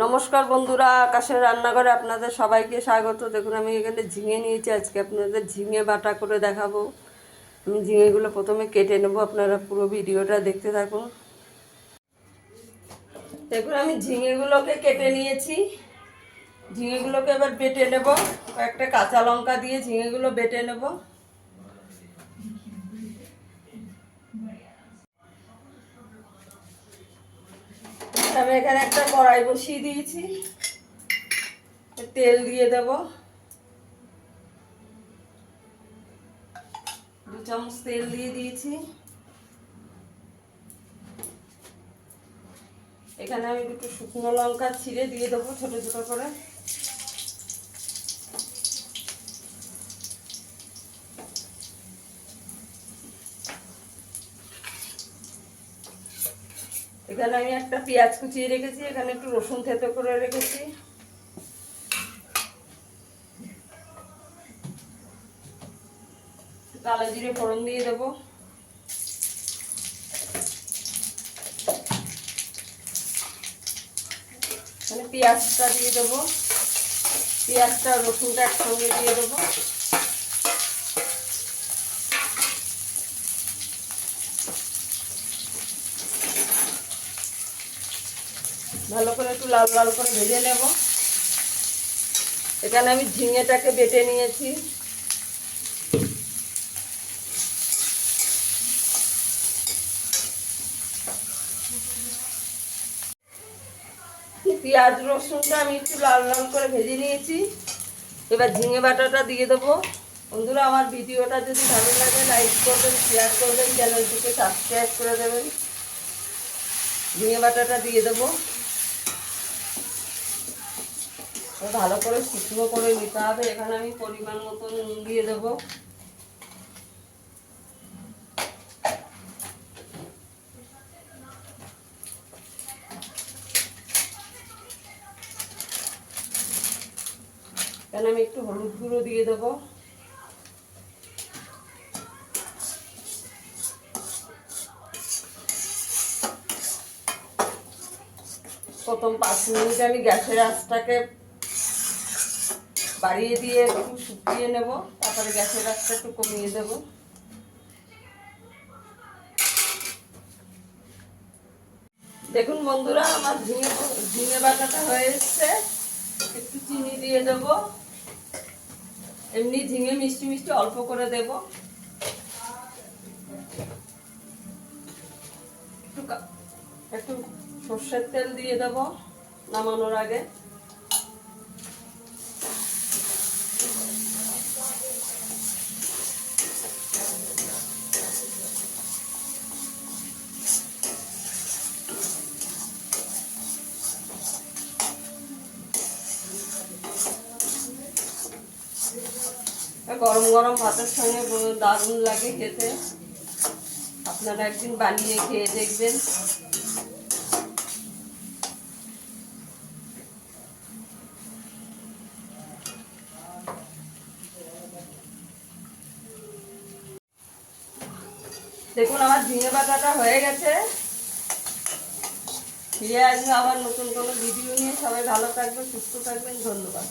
নমস্কার বন্ধুরা, আকাশের রান্নাঘরে আপনাদের সবাইকে স্বাগত। দেখুন আমি এখানে ঝিঙে নিয়েছি, আজকে আপনাদের ঝিঙে বাটা করে দেখাবো। আমি ঝিঙেগুলো প্রথমে কেটে নেব, আপনারা পুরো ভিডিওটা দেখতে থাকুন। দেখুন আমি ঝিঙেগুলোকে কেটে নিয়েছি, ঝিঙেগুলোকে এবার বেটে নেব। কয়েকটা কাঁচা লঙ্কা দিয়ে ঝিঙেগুলো বেটে নেব। আমি এখানে একটা কড়াই বসিয়ে দিয়েছি, তেল দিয়ে দেব। 2 চামচ তেল দিয়ে দিয়েছি। এখানে আমি দুটো শুকনো লঙ্কা ছিঁড়ে দিয়ে দেবো ছোট ছোট করে। এখানে আমি একটা পেঁয়াজ কুচিয়ে রেখেছি, এখানে একটু রসুন থেতো করে রেখেছি। কালো জিরে ফোড়ন দিয়ে দেবো। এখানে পেঁয়াজটা দিয়ে দেবো, পেঁয়াজটা রসুনটা একসঙ্গে দিয়ে দেবো। ভালো করে একটু লাল লাল করে ভেজে নেব। এখানে আমি ঝিঙেটাকে বেটে নিয়েছি, পেঁয়াজ রসুনটা আমি একটু লাল লাল করে ভেজে নিয়েছি। এবার ঝিঙে বাটাটা দিয়ে দেবো। বন্ধুরা, আমার ভিডিওটা যদি ভালো লাগে লাইক করবেন, শেয়ার করবেন, চ্যানেলটিকে সাবস্ক্রাইব করে দেবেন। ঝিঙে বাটাটা দিয়ে দেবো, ভালো করে শুকনো করে নিতে হবে। এখানে আমি পরিমাণ মতো নুন দিয়ে দেবো। এখানে আমি একটু হলুদ গুঁড়ো দিয়ে দেবো। প্রথম 5 মিনিট আমি গ্যাসের আঁচটাকে বাড়িয়ে দিয়ে একটু শুকিয়ে নেব, তারপরে গ্যাসের আঁচটা একটু কমিয়ে দেব। দেখুন বন্ধুরা, আমার ঝিঙে বাটাটা হয়ে এসছে। একটু চিনি দিয়ে দেব, এমনি ঝিঙে মিষ্টি মিষ্টি অল্প করে দেব। একটু সর্ষের তেল দিয়ে দেব নামানোর আগে। গরম গরম ভাতের সঙ্গে দারুণ লাগে খেতে। আপনারা একদিন বানিয়ে খেয়ে দেখবেন। দেখুন আমার ঝিঙে বাটাটা হয়ে গেছে। ফিরে আসবে আবার নতুন কোনো ভিডিও নিয়ে। সবাই ভালো থাকবেন, সুস্থ থাকবেন। ধন্যবাদ।